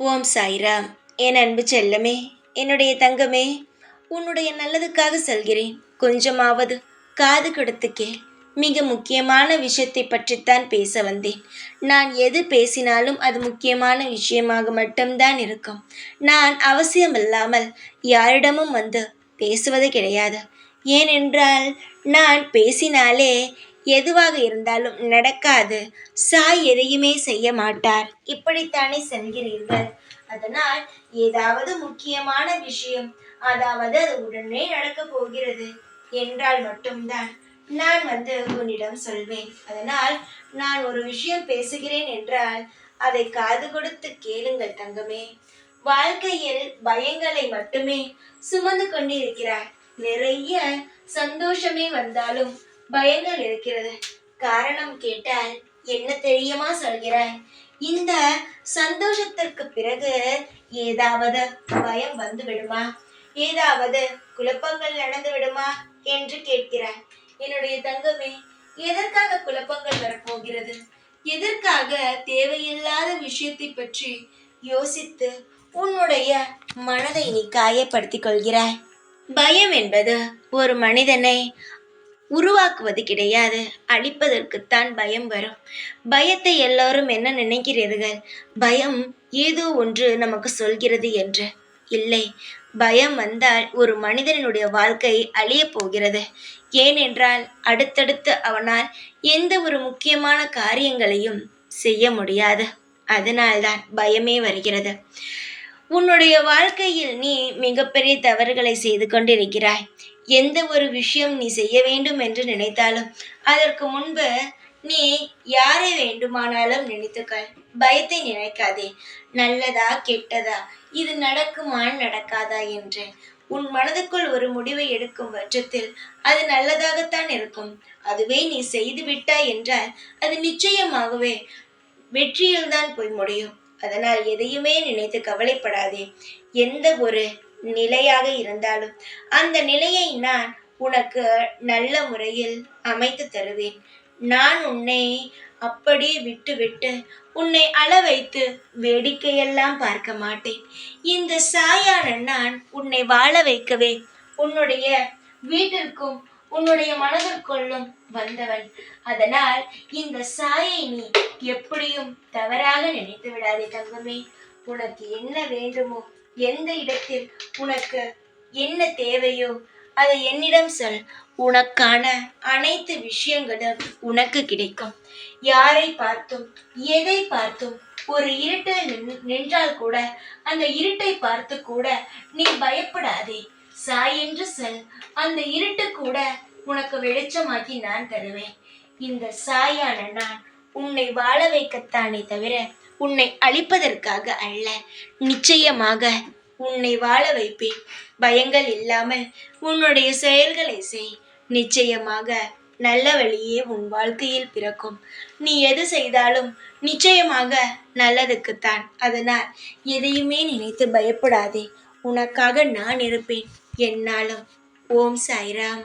ஓம் சாய்ராம். என் அன்பு செல்லமே, என்னுடைய தங்கமே, உன்னுடைய நல்லதுக்காக சொல்கிறேன். கொஞ்சமாவது காது கொடுத்து கேள். மிக முக்கியமான விஷயத்தை பற்றித்தான் பேச வந்தேன். நான் எது பேசினாலும் அது முக்கியமான விஷயமாக மட்டும்தான் இருக்கும். நான் அவசியமில்லாமல் யாரிடமும் வந்து பேசுவது கிடையாது. ஏனென்றால் நான் பேசினாலே எதுவாக இருந்தாலும் நடக்காது. சாய் எதையுமே செய்ய மாட்டார். இப்படித்தானே சொல்கிறீர்கள். அதனால் ஏதாவது முக்கியமான விஷயம், அதாவது அது உடனே நடக்கப் போகிறது என்றால் மட்டும்தான் நான் வந்து உன்னிடம் சொல்வேன். அதனால் நான் ஒரு விஷயம் பேசுகிறேன் என்றால் அதை காது கொடுத்து கேளுங்கள் தங்கமே. வாழ்க்கையில் பயங்களை மட்டுமே சுமந்து கொண்டிருக்கிறாய். நிறைய சந்தோஷமே வந்தாலும் பயங்கள் இருக்கிறது. காரணம் கேட்டால் என்ன தெரியுமா சொல்கிறாய்? இந்த சந்தோஷத்திற்கு பிறகு ஏதாவது பயம் வந்து விடுமா, ஏதாவது குழப்பங்கள் நடந்து விடுமா என்று கேட்கிறாய். என்னுடைய தங்கமே, எதற்காக குழப்பங்கள் வரப்போகிறது? எதற்காக தேவையில்லாத விஷயத்தை பற்றி யோசித்து உன்னுடைய மனதை நீ காயப்படுத்திக் கொள்கிறாய்? பயம் என்பது ஒரு மனிதனை உருவாக்குவது கிடையாது, அழிப்பதற்குத்தான் பயம் வரும். பயத்தை எல்லோரும் என்ன நினைக்கிறீர்கள்? பயம் ஏதோ ஒன்று நமக்கு சொல்கிறது என்று. இல்லை, பயம் வந்தால் ஒரு மனிதனுடைய வாழ்க்கை அழியப் போகிறது. ஏனென்றால் அடுத்தடுத்து அவனால் எந்த ஒரு முக்கியமான காரியங்களையும் செய்ய முடியாது. அதனால்தான் பயமே வருகிறது. உன்னுடைய வாழ்க்கையில் நீ மிகப்பெரிய தவறுகளை செய்து கொண்டிருக்கிறாய். எந்த ஒரு விஷயம் நீ செய்ய வேண்டும் என்று நினைத்தாலும் அதற்கு முன்பு நீ யாரை வேண்டுமானாலும் நினைத்துக்கள். பயத்தை நினைக்காதே. நல்லதா கெட்டதா, இது நடக்குமா நடக்காதா என்று உன் மனதுக்குள் ஒரு முடிவை எடுக்கும் பட்சத்தில் அது நல்லதாகத்தான் இருக்கும். அதுவே நீ செய்து விட்டாய் என்றால் அது நிச்சயமாகவே வெற்றியில்தான் போய் முடியும். அதனால் எதையுமே நினைத்து கவலைப்படாதே. எந்த ஒரு நிலையாக இருந்தாலும் அந்த நிலையை நான் உனக்கு நல்ல முறையில் அமைத்து தருவேன். நான் உன்னை அப்படியே விட்டு உன்னை அள வைத்து வேடிக்கையெல்லாம் பார்க்க மாட்டேன். இந்த சாயான நான் உன்னை வாழ வைக்கவே உன்னுடைய வீட்டிற்கும் உன்னுடைய மனதிற்குள்ளும் வந்தவன். அதனால் இந்த சாயை நீ எப்படியும் தவறாக நினைத்து விடாதே தங்கமே. உனக்கு என்ன வேண்டுமோ, எந்த இடத்தில் உனக்கு என்ன தேவையோ அதை என்னிடம் சொல். உனக்கான அனைத்து விஷயங்களும் உனக்கு கிடைக்கும். யாரை பார்த்தும் எதை பார்த்தும் ஒரு இருட்டில் நின்றால் கூட அந்த இருட்டை பார்த்து கூட நீ பயப்படாதே. சாய் என்று சொல். அந்த இருட்டு கூட உனக்கு வெளிச்சமாக்கி நான் தருவேன். இந்த சாயான நான் உன்னை வாழ வைக்கத்தானே தவிர உன்னை அழிப்பதற்காக அல்ல. நிச்சயமாக உன்னை வாழ வைப்பேன். பயங்கள் இல்லாமல் உன்னுடைய செயல்களை செய். நிச்சயமாக நல்ல வழியே உன் வாழ்க்கையில் பிறக்கும். நீ எது செய்தாலும் நிச்சயமாக நல்லதுக்குத்தான். அதனால் எதையுமே நினைத்து பயப்படாதே. உனக்காக நான் இருப்பேன் என்னாலும். ஓம் சாய்ராம்.